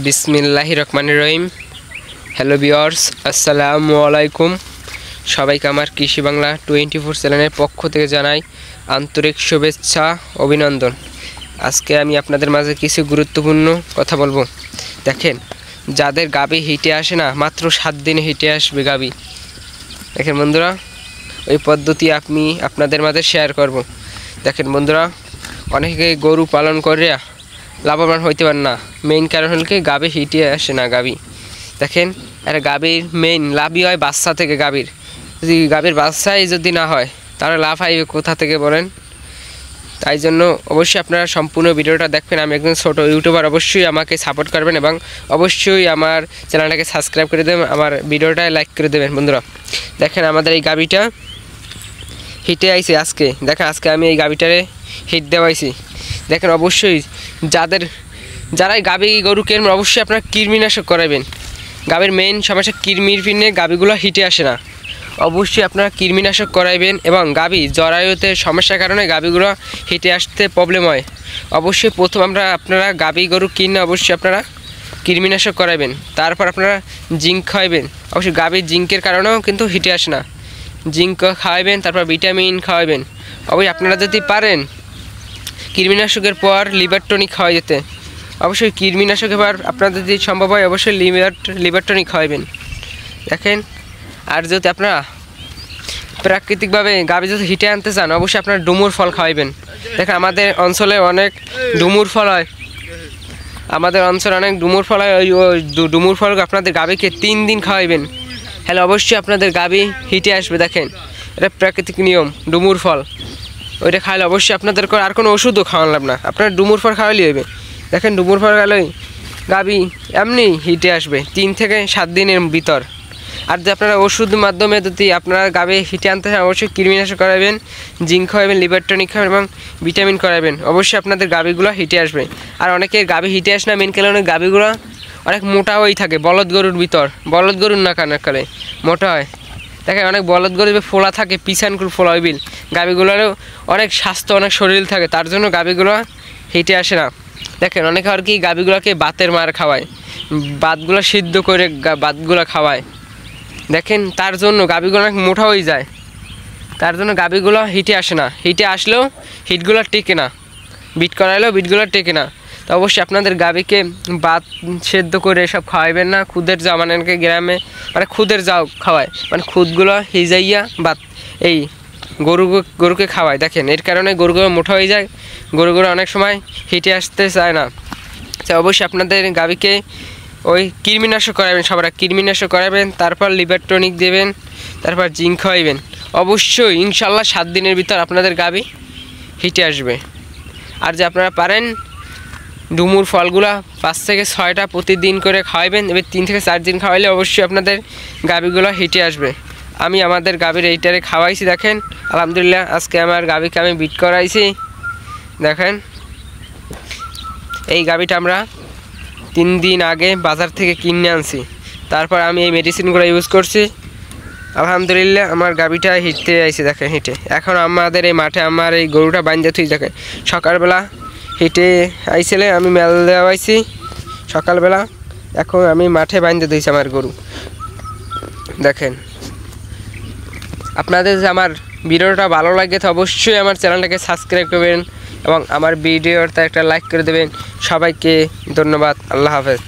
বিসমিল্লাহির রহমানির রহিম। Hello viewers, আসসালামু আলাইকুম। সবাইকে আমার কৃষি বাংলা 24 চ্যানেলের পক্ষ থেকে জানাই আন্তরিক শুভেচ্ছা, অভিনন্দন। আজকে আমি আপনাদের মাঝে কিছু গুরুত্বপূর্ণ কথা বলবো। দেখেন, যাদের গাভী হিটে আসে না, মাত্র 7 দিনে হিটে আসবে গাভী। দেখেন বন্ধুরা, ওই পদ্ধতি আমি আপনাদের মাঝে শেয়ার করব। দেখেন বন্ধুরা, অনেকে গরু পালন করে লাভবান হইতে পারে না। মেইন কারণ হল কি, গাভী হিটে আসে না গাভী। দেখেন, আর গাভীর মেইন লাভই হয় বাচ্চা থেকে। গাভীর যদি গাভীর বাচ্চাই যদি না হয়, তাহলে লাভ আইবে কোথা থেকে বলেন? তাই জন্য অবশ্যই আপনারা সম্পূর্ণ ভিডিওটা দেখবেন। আমি একজন ছোট ইউটিউবার, অবশ্যই আমাকে সাপোর্ট করবেন এবং অবশ্যই আমার চ্যানেলটাকে সাবস্ক্রাইব করে দেবেন, আমার ভিডিওটা লাইক করে দেবেন। বন্ধুরা দেখেন, আমাদের এই গাভীটা হিটে আইছে আজকে। দেখেন, আজকে আমি এই গাভীটারে হিট দেওয়াইছি। দেখেন, অবশ্যই যারাই গাভী গরু কিনবেন, অবশ্যই আপনারা কৃমিনাশক করাবেন। গাভীর মেইন সমস্যা কৃমির পিনে গাভীগুলো হিটে আসে না। অবশ্যই আপনারা কৃমিনাশক করাইবেন এবং গাভী জরায়ুতে সমস্যার কারণে গাভীগুলো হিটে আসতে প্রবলেম হয়। অবশ্যই প্রথম আপনারা গাভী গরু কিনে অবশ্যই আপনারা কৃমিনাশক করাবেন। তারপর আপনারা জিঙ্ক খাওয়াবেন। অবশ্যই গাভীর জিঙ্কের কারণেও কিন্তু হিটে আসে না। জিঙ্ক খাওয়াবেন, তারপর ভিটামিন খাওয়াবেন। অবশ্যই আপনারা যদি পারেন কৃমিনাশকের পর লিভার টনিক খাওয়া যেতে, অবশ্যই কৃমিনাশক এবার আপনাদের যদি সম্ভব হয় অবশ্যই লিভার টনিক খাওয়াবেন। দেখেন, আর যদি আপনারা প্রাকৃতিকভাবে গাভী যদি হিটে আনতে চান, অবশ্যই আপনারা ডুমুর ফল খাওয়াবেন। দেখেন, আমাদের অঞ্চলে অনেক ডুমুর ফল হয়। আমাদের অঞ্চলে অনেক ডুমুর ফল হয়। ওই ডুমুর ফল আপনাদের গাভীকে 3 দিন খাওয়াইবেন। হ্যালো, অবশ্যই আপনাদের গাভী হিটে আসবে। দেখেন, এটা প্রাকৃতিক নিয়ম। ডুমুর ফল ওইটা খাইলে অবশ্যই আপনাদের আর কোনো ওষুধও খাওয়ান লাগবে না, আপনার ডুমুর ফল খাওয়ালেই হবে। দেখেন, ডুমুর ফল খাওয়ালেই গাভী এমনি হিটে আসবে 3 থেকে 7 দিনের ভিতর। আর যদি আপনারা ওষুধের মাধ্যমে যদি আপনারা গাভী হিটে আনতে চান, অবশ্যই কৃমিনাশক করাবেন, জিঙ্ক খাওয়াবেন, লিভার টনিক খাওয়াবেন এবং ভিটামিন করাবেন। অবশ্যই আপনাদের গাভীগুলো হিটে আসবে। আর অনেকের গাভী হিটে আসে না, মেন কারণে গাভীগুলো অনেক মোটা হয়ে থাকে। বলদ গরুর ভিতর, বলদ গরুর না কালে মোটা হয়। দেখেন, অনেক বলদ গরু ফোলা থাকে, পিছান করে ফোলা হইবিল। গাভীগুলোরও অনেক স্বাস্থ্য, অনেক শরীর থাকে, তার জন্য গাভীগুলো হিটে আসে না। দেখেন, অনেকে আর কি গাভীগুলোকে বাতের মার খাওয়ায়, বাতগুলো সিদ্ধ করে বাতগুলো খাওয়ায়। দেখেন, তার জন্য গাভীগুলো অনেক মোটা হয়ে যায়। তার জন্য গাভীগুলো হিটে আসে না। হিটে আসলেও হিটগুলো টেকে না, বিট করাইলেও বিটগুলো টেকে না। তো অবশ্যই আপনাদের গাভীকে বাত সেদ্ধ করে এসব খাওয়াইবেন না। খুদের যাও, মানে গ্রামে মানে খুদের যাও খাওয়ায়, মানে খুদগুলো হিজাইয়া বাত এই গরুকে খাওয়ায়। দেখেন, এর কারণে গরুগুলো মোটা হয়ে যায়। গরুগুলো অনেক সময় হিটে আসতে চায় না। তো অবশ্যই আপনাদের গাভীকে ওই কৃমিনাশক করাবেন। সবার কৃমিনাশক করাবেন, তারপর লিভার টনিক দেবেন, তারপর জিঙ্ক খাওয়াইবেন। অবশ্যই ইনশাল্লাহ 7 দিনের ভিতর আপনাদের গাভী হিটে আসবে। আর যে আপনারা পারেন ডুমুর ফলগুলা 5 থেকে 6টা প্রতিদিন করে খাওয়াবেন। এবার 3 থেকে 4 দিন খাওয়াইলে অবশ্যই আপনাদের গাভীগুলো হিটে আসবে। আমি আমাদের গাভীর এইটারে খাওয়াইছি। দেখেন, আলহামদুলিল্লাহ, আজকে আমার গাভীকে আমি বিট করাইছি। দেখেন, এই গাভীটা আমরা 3 দিন আগে বাজার থেকে কিনে আনছি। তারপর আমি এই মেডিসিনগুলো ইউজ করছি। আলহামদুলিল্লাহ, আমার গাভীটা হিটতে আইছে। দেখেন, হিটে এখন আমাদের এই মাঠে আমার এই গরুটা বাঁধতে থুই। দেখেন, সকালবেলা হিটে আইছিলে, আমি মেল দেওয়াইছি সকালবেলা। এখন আমি মাঠে বাঁধতে দিয়েছি আমার গরু। দেখেন, আপনাদের যে আমার ভিডিওটা ভালো লাগে তো অবশ্যই আমার চ্যানেলটাকে সাবস্ক্রাইব করবেন এবং আমার ভিডিওটা একটা লাইক করে দেবেন। সবাইকে ধন্যবাদ। আল্লাহ হাফেজ।